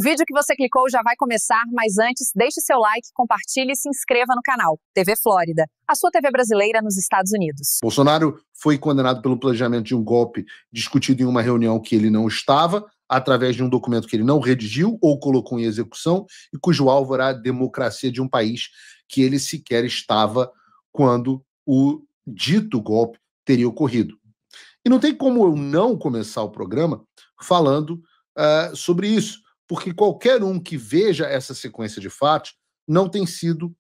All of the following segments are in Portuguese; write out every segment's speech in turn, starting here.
O vídeo que você clicou já vai começar, mas antes, deixe seu like, compartilhe e se inscreva no canal. TV Flórida, a sua TV brasileira nos Estados Unidos. Bolsonaro foi condenado pelo planejamento de um golpe discutido em uma reunião que ele não estava, através de um documento que ele não redigiu ou colocou em execução e cujo alvo era a democracia de um país que ele sequer estava quando o dito golpe teria ocorrido. E não tem como eu não começar o programa falando sobre isso, porque qualquer um que veja essa sequência de fatos não tem sido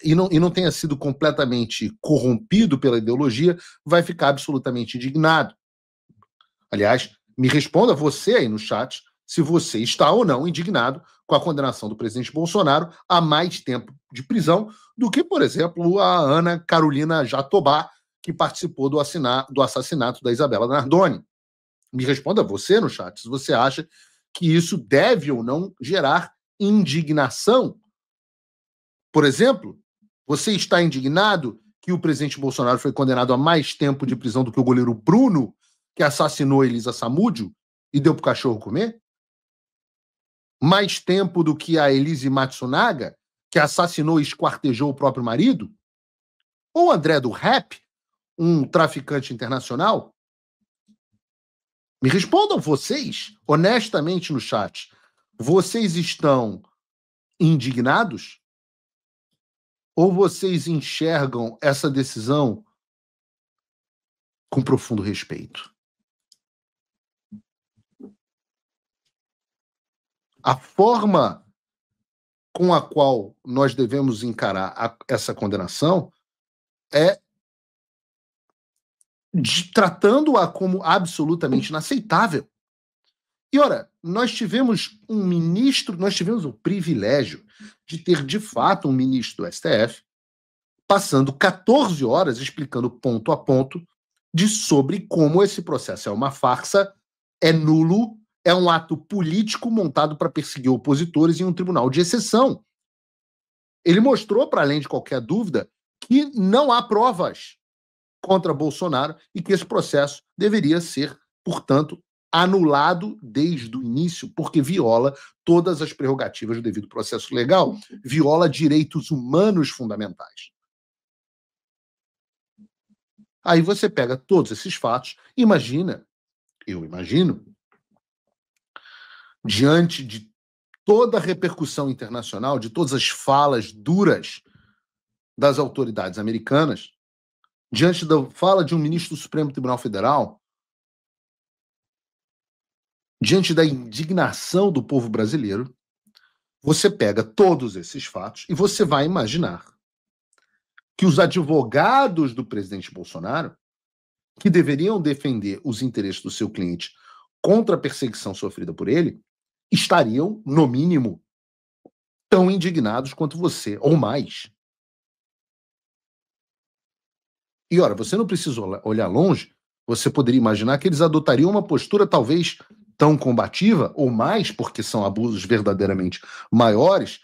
e não tenha sido completamente corrompido pela ideologia, vai ficar absolutamente indignado. Aliás, me responda você aí no chat se você está ou não indignado com a condenação do presidente Bolsonaro a mais tempo de prisão do que, por exemplo, a Ana Carolina Jatobá, que participou do assassinato da Isabela Nardoni. Me responda você no chat se você acha que isso deve ou não gerar indignação. Por exemplo, você está indignado que o presidente Bolsonaro foi condenado a mais tempo de prisão do que o goleiro Bruno, que assassinou Elisa Samúdio e deu para o cachorro comer? Mais tempo do que a Elise Matsunaga, que assassinou e esquartejou o próprio marido? Ou André do Rap, um traficante internacional? Me respondam vocês, honestamente, no chat. Vocês estão indignados? Ou vocês enxergam essa decisão com profundo respeito? A forma com a qual nós devemos encarar essa condenação é tratando-a como absolutamente inaceitável. E, ora, nós tivemos o privilégio de ter, de fato, um ministro do STF passando 14 horas explicando ponto a ponto sobre como esse processo é uma farsa, é nulo, é um ato político montado para perseguir opositores em um tribunal de exceção. Ele mostrou, para além de qualquer dúvida, que não há provas contra Bolsonaro e que esse processo deveria ser, portanto, anulado desde o início, porque viola todas as prerrogativas do devido processo legal, viola direitos humanos fundamentais. Aí você pega todos esses fatos, eu imagino, diante de toda a repercussão internacional, de todas as falas duras das autoridades americanas, diante da fala de um ministro do Supremo Tribunal Federal, diante da indignação do povo brasileiro, você pega todos esses fatos e você vai imaginar que os advogados do presidente Bolsonaro, que deveriam defender os interesses do seu cliente contra a perseguição sofrida por ele, estariam, no mínimo, tão indignados quanto você, ou mais. E, ora, você não precisa olhar longe, você poderia imaginar que eles adotariam uma postura talvez tão combativa, ou mais, porque são abusos verdadeiramente maiores,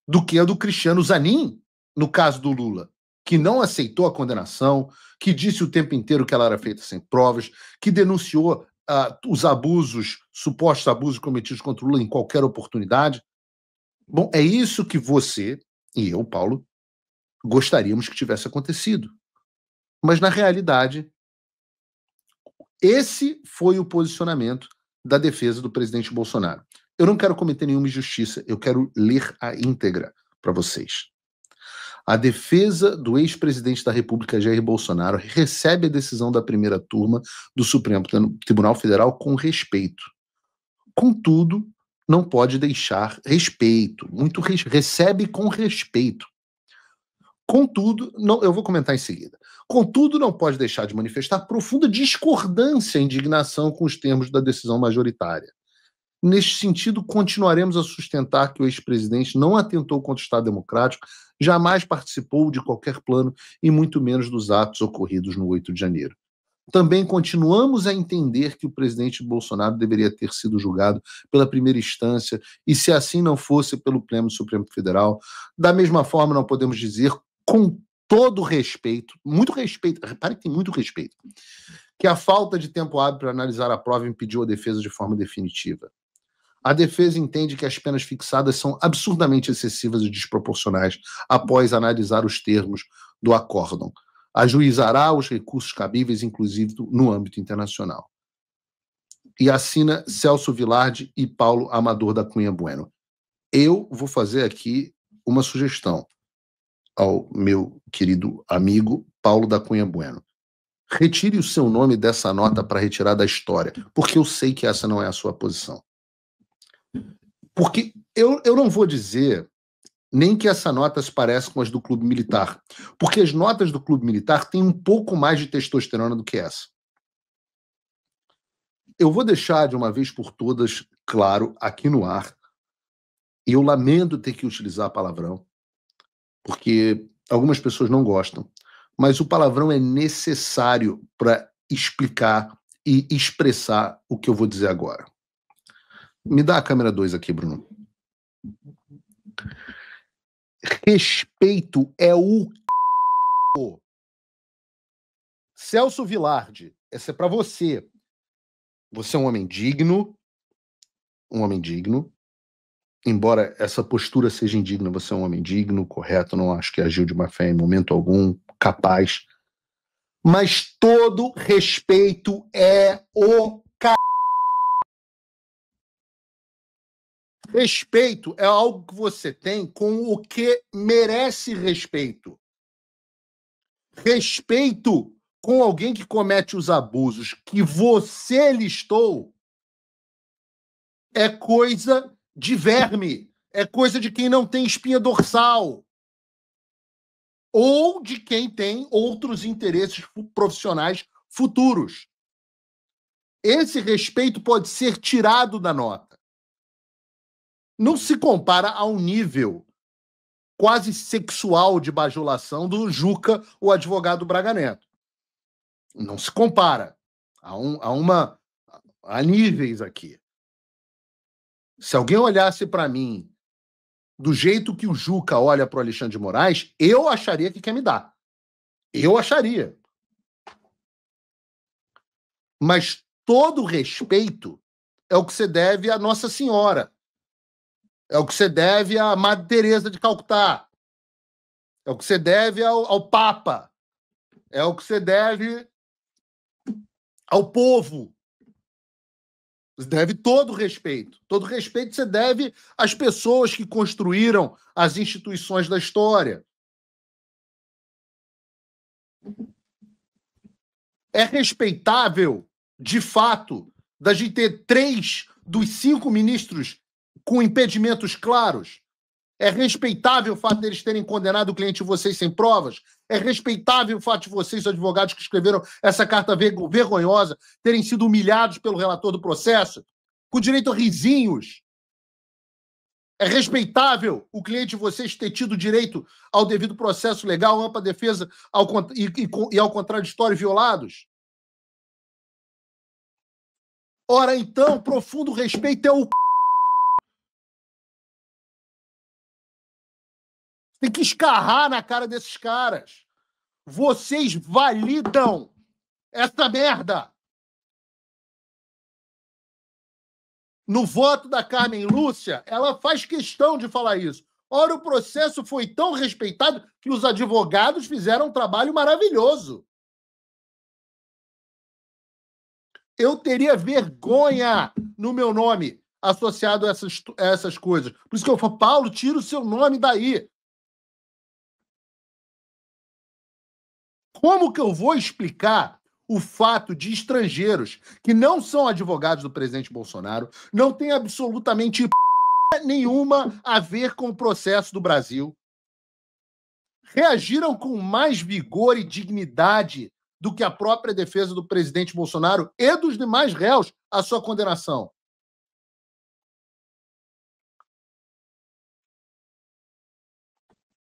do que a do Cristiano Zanin, no caso do Lula, que não aceitou a condenação, que disse o tempo inteiro que ela era feita sem provas, que denunciou os supostos abusos cometidos contra o Lula em qualquer oportunidade. Bom, é isso que você e eu, Paulo, gostaríamos que tivesse acontecido. Mas, na realidade, esse foi o posicionamento da defesa do presidente Bolsonaro. Eu não quero cometer nenhuma injustiça, eu quero ler a íntegra para vocês. A defesa do ex-presidente da República, Jair Bolsonaro, recebe a decisão da primeira turma do Supremo Tribunal Federal com respeito. Contudo, não pode deixar recebe com respeito. Contudo, eu vou comentar em seguida. Contudo, não pode deixar de manifestar profunda discordância e indignação com os termos da decisão majoritária. Neste sentido, continuaremos a sustentar que o ex-presidente não atentou contra o Estado Democrático, jamais participou de qualquer plano e muito menos dos atos ocorridos no 8 de janeiro. Também continuamos a entender que o presidente Bolsonaro deveria ter sido julgado pela primeira instância e, se assim não fosse, pelo Pleno do Supremo Federal. Da mesma forma, não podemos dizer, com todo respeito, muito respeito, repare que tem muito respeito, que a falta de tempo hábil para analisar a prova impediu a defesa de forma definitiva. A defesa entende que as penas fixadas são absurdamente excessivas e desproporcionais após analisar os termos do acórdão. Ajuizará os recursos cabíveis, inclusive no âmbito internacional. E assina Celso Vilardi e Paulo Amador da Cunha Bueno. Eu vou fazer aqui uma sugestão ao meu querido amigo Paulo da Cunha Bueno. Retire o seu nome dessa nota para retirar da história, porque eu sei que essa não é a sua posição. Porque eu não vou dizer nem que essa nota se parece com as do Clube Militar, porque as notas do Clube Militar têm um pouco mais de testosterona do que essa. Eu vou deixar de uma vez por todas claro aqui no ar, e eu lamento ter que utilizar palavrão, porque algumas pessoas não gostam, mas o palavrão é necessário para explicar e expressar o que eu vou dizer agora. Me dá a câmera 2 aqui, Bruno. Respeito é o Celso Vilardi, essa é para você. Você é um homem digno, embora essa postura seja indigna, você é um homem digno, correto, não acho que agiu de má fé em momento algum, capaz. Mas todo respeito é o Respeito é algo que você tem com o que merece respeito. Respeito com alguém que comete os abusos que você listou é coisa de verme, é coisa de quem não tem espinha dorsal ou de quem tem outros interesses profissionais futuros. Esse respeito pode ser tirado da nota. Não se compara ao nível quase sexual de bajulação do Juca, o advogado Braga Neto. Não se compara. Há níveis aqui. Se alguém olhasse para mim do jeito que o Juca olha para o Alexandre de Moraes, eu acharia que quer me dar. Eu acharia. Mas todo respeito é o que você deve à Nossa Senhora. É o que você deve à Madre Teresa de Calcutá. É o que você deve ao Papa. É o que você deve ao povo. Você deve todo respeito. Todo respeito você deve às pessoas que construíram as instituições da história. É respeitável, de fato, da gente ter 3 dos 5 ministros com impedimentos claros? É respeitável o fato deles terem condenado o cliente de vocês sem provas? É respeitável o fato de vocês, advogados que escreveram essa carta vergonhosa, terem sido humilhados pelo relator do processo, com direito a risinhos? É respeitável o cliente de vocês ter tido direito ao devido processo legal, ampla defesa e ao contraditório violados? Ora, então, profundo respeito é o tem que escarrar na cara desses caras. Vocês validam essa merda. No voto da Carmen Lúcia, ela faz questão de falar isso. Ora, o processo foi tão respeitado que os advogados fizeram um trabalho maravilhoso. Eu teria vergonha no meu nome associado a essas coisas. Por isso que eu falo, Paulo, tira o seu nome daí. Como que eu vou explicar o fato de estrangeiros que não são advogados do presidente Bolsonaro, não têm absolutamente nenhuma a ver com o processo do Brasil, reagiram com mais vigor e dignidade do que a própria defesa do presidente Bolsonaro e dos demais réus à sua condenação?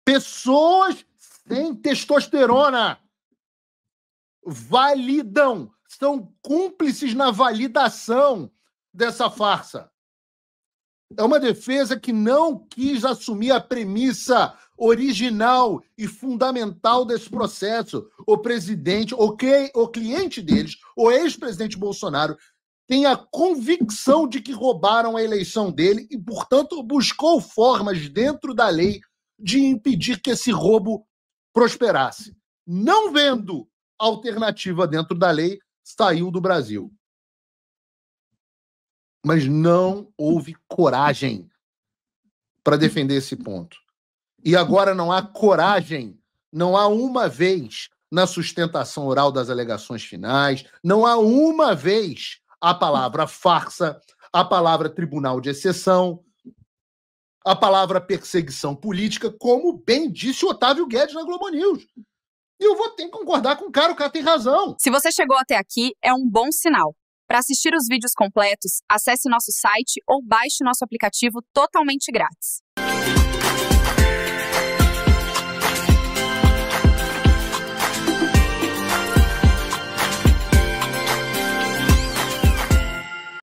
Pessoas sem testosterona validam, são cúmplices na validação dessa farsa. É uma defesa que não quis assumir a premissa original e fundamental desse processo. O presidente, o cliente deles, o ex-presidente Bolsonaro, tem a convicção de que roubaram a eleição dele e, portanto, buscou formas dentro da lei de impedir que esse roubo prosperasse. Não vendo alternativa dentro da lei, saiu do Brasil. Mas não houve coragem para defender esse ponto. E agora não há coragem, não há uma vez na sustentação oral das alegações finais, não há uma vez a palavra farsa, a palavra tribunal de exceção, a palavra perseguição política, como bem disse o Otávio Guedes na Globo News. E eu vou ter que concordar com o cara tem razão. Se você chegou até aqui, é um bom sinal. Para assistir os vídeos completos, acesse nosso site ou baixe nosso aplicativo totalmente grátis.